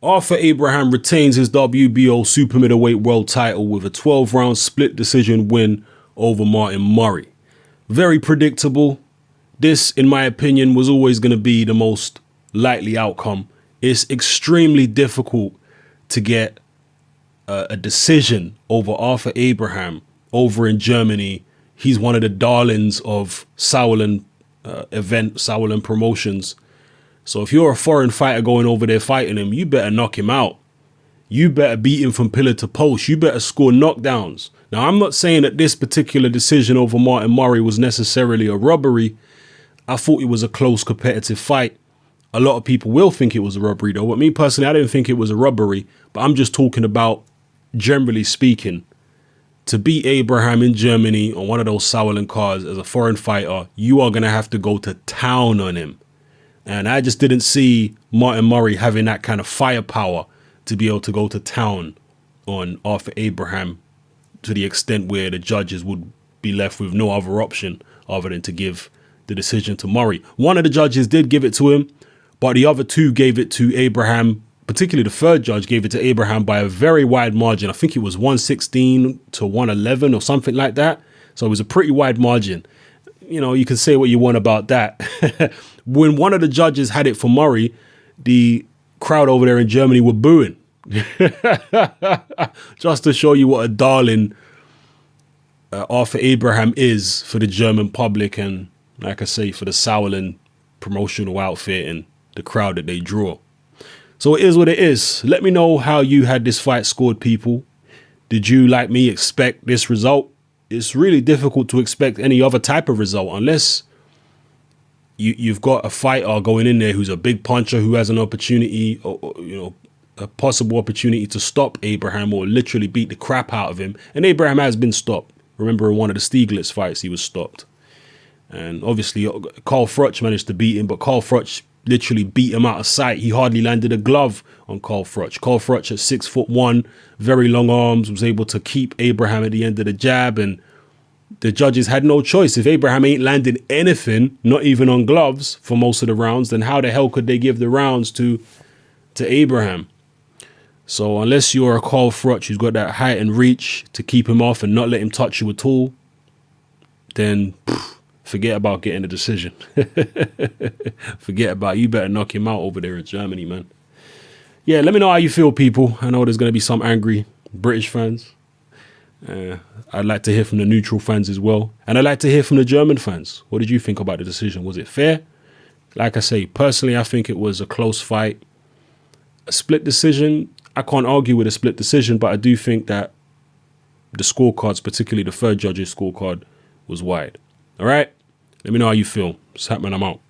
Arthur Abraham retains his WBO super middleweight world title with a 12-round split decision win over Martin Murray. Very predictable. This, in my opinion, was always going to be the most likely outcome. It's extremely difficult to get a decision over Arthur Abraham over in Germany. He's one of the darlings of Sauerland Sauerland Promotions. So if you're a foreign fighter going over there fighting him, you better knock him out. You better beat him from pillar to post. You better score knockdowns. Now, I'm not saying that this particular decision over Martin Murray was necessarily a robbery. I thought it was a close competitive fight. A lot of people will think it was a robbery though. But me personally, I didn't think it was a robbery. But I'm just talking about, generally speaking, to beat Abraham in Germany on one of those Sauerland cards as a foreign fighter, you are going to have to go to town on him. And I just didn't see Martin Murray having that kind of firepower to be able to go to town on Arthur Abraham to the extent where the judges would be left with no other option other than to give the decision to Murray. One of the judges did give it to him, but the other two gave it to Abraham. Particularly the third judge gave it to Abraham by a very wide margin. I think it was 116 to 111 or something like that. So it was a pretty wide margin. You know, you can say what you want about that. When one of the judges had it for Murray, the crowd over there in Germany were booing. Just to show you what a darling Arthur Abraham is for the German public and, like I say, for the Sauerland promotional outfit and the crowd that they draw. So it is what it is. Let me know how you had this fight scored, people. Did you, like me, expect this result? It's really difficult to expect any other type of result unless you've got a fighter going in there who's a big puncher who has an opportunity, or a possible opportunity to stop Abraham or literally beat the crap out of him. And Abraham has been stopped. Remember in one of the Stieglitz fights, he was stopped. And obviously, Carl Froch managed to beat him, but Carl Froch literally beat him out of sight. He hardly landed a glove on Carl Froch. Carl Froch at 6'1", very long arms, was able to keep Abraham at the end of the jab, and the judges had no choice. If Abraham ain't landing anything, not even on gloves for most of the rounds, then how the hell could they give the rounds to Abraham? So unless you're a Carl Froch who's got that height and reach to keep him off and not let him touch you at all, then forget about getting a decision. Forget about it. You better knock him out over there in Germany, man. Yeah, let me know how you feel, people. I know there's going to be some angry British fans. I'd like to hear from the neutral fans as well. And I'd like to hear from the German fans. What did you think about the decision? Was it fair? Like I say, personally, I think it was a close fight. A split decision, I can't argue with a split decision, but I do think that the scorecards, particularly the third judge's scorecard, was wide. All right? Let me know how you feel. Satman, I'm out.